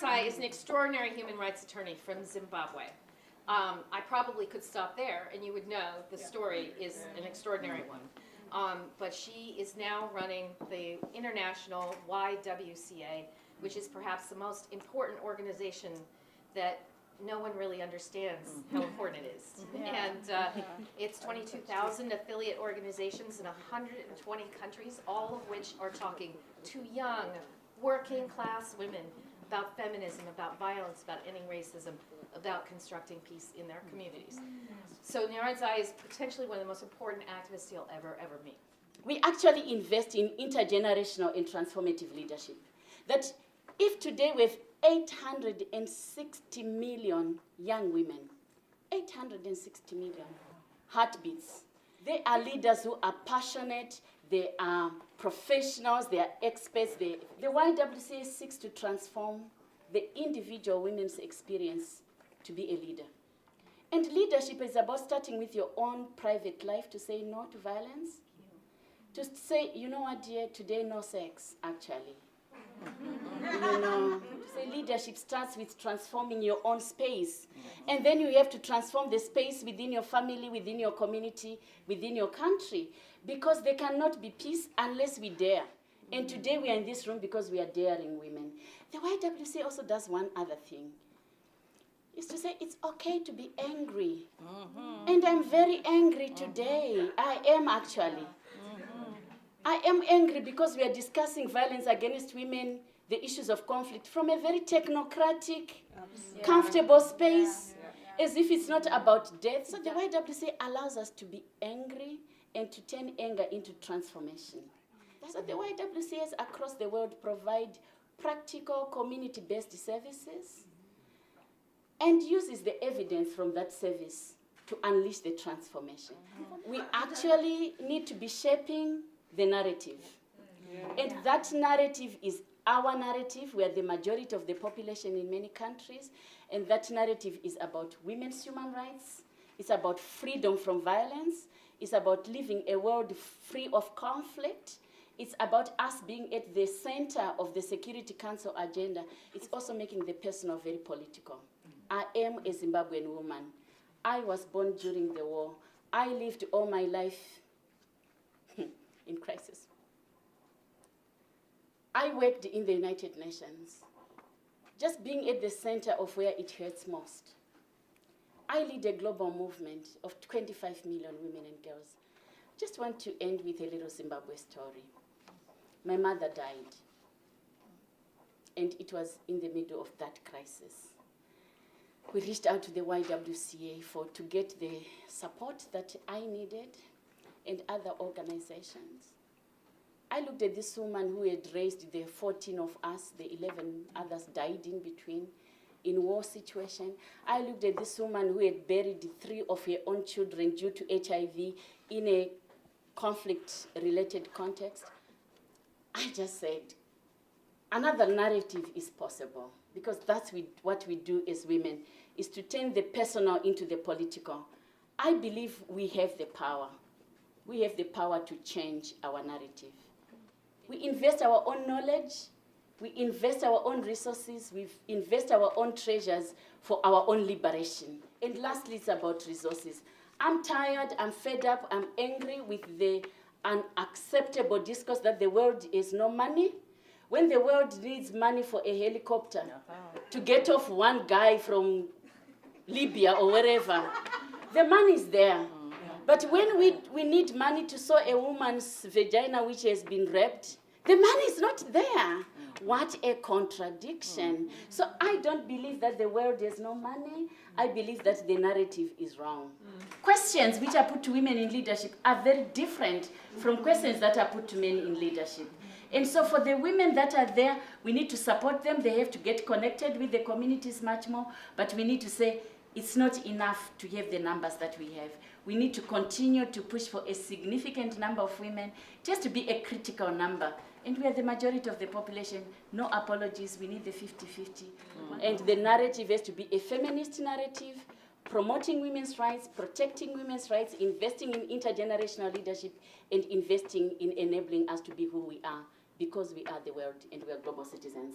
Nyaradzayi is an extraordinary human rights attorney from Zimbabwe. I probably could stop there and you would know the story is an extraordinary one. But she is now running the international YWCA, which is perhaps the most important organization that no one really understands how important it is. And it's 22,000 affiliate organizations in 120 countries, all of which are talking to young, working class women about feminism, about violence, about ending racism, about constructing peace in their communities. So Nyaradzayi is potentially one of the most important activists you'll ever meet. We actually invest in intergenerational and transformative leadership. That if today we have 860 million young women, 860 million heartbeats, they are leaders who are passionate, they are professionals, they are experts. The YWCA seeks to transform the individual women's experience to be a leader. And leadership is about starting with your own private life to say no to violence, to say, you know what, dear, today no sex, actually. To say leadership starts with transforming your own space. And then you have to transform the space within your family, within your community, within your country. Because there cannot be peace unless we dare. And today we are in this room because we are daring women. The YWCA also does one other thing. Is to say it's okay to be angry. And I'm very angry today. I am actually. I am angry because we are discussing violence against women, the issues of conflict, from a very technocratic, comfortable space, as if it's not about death. So the YWCA allows us to be angry and to turn anger into transformation. So the YWCAs across the world provide practical, community-based services and uses the evidence from that service to unleash the transformation. We actually need to be shaping the narrative. And that narrative is our narrative. We are the majority of the population in many countries. And that narrative is about women's human rights. It's about freedom from violence. It's about living a world free of conflict. It's about us being at the center of the Security Council agenda. It's also making the personal very political. I am a Zimbabwean woman. I was born during the war. I lived all my life in crisis. I worked in the United Nations, just being at the center of where it hurts most. I lead a global movement of 25 million women and girls. Just want to end with a little Zimbabwe story. My mother died, and it was in the middle of that crisis. We reached out to the YWCA to get the support that I needed and other organizations. I looked at this woman who had raised the 14 of us, the 11 others died in between, in war situation. I looked at this woman who had buried 3 of her own children due to HIV in a conflict-related context. I just said, another narrative is possible, because that's what we do as women, is to turn the personal into the political. I believe we have the power. We have the power to change our narrative. We invest our own knowledge, we invest our own resources, we invest our own treasures for our own liberation. And lastly, it's about resources. I'm tired, I'm fed up, I'm angry with the unacceptable discourse that the world is no money. When the world needs money for a helicopter to get off one guy from Libya or wherever, the money is there. But when we need money to sew a woman's vagina which has been raped, the money is not there. What a contradiction. So I don't believe that the world has no money. I believe that the narrative is wrong. Questions which are put to women in leadership are very different from questions that are put to men in leadership. And so for the women that are there, we need to support them. They have to get connected with the communities much more. But we need to say, it's not enough to have the numbers that we have. We need to continue to push for a significant number of women, just to be a critical number. And we are the majority of the population. No apologies, we need the 50-50. And the narrative has to be a feminist narrative, promoting women's rights, protecting women's rights, investing in intergenerational leadership, and investing in enabling us to be who we are, because we are the world and we are global citizens.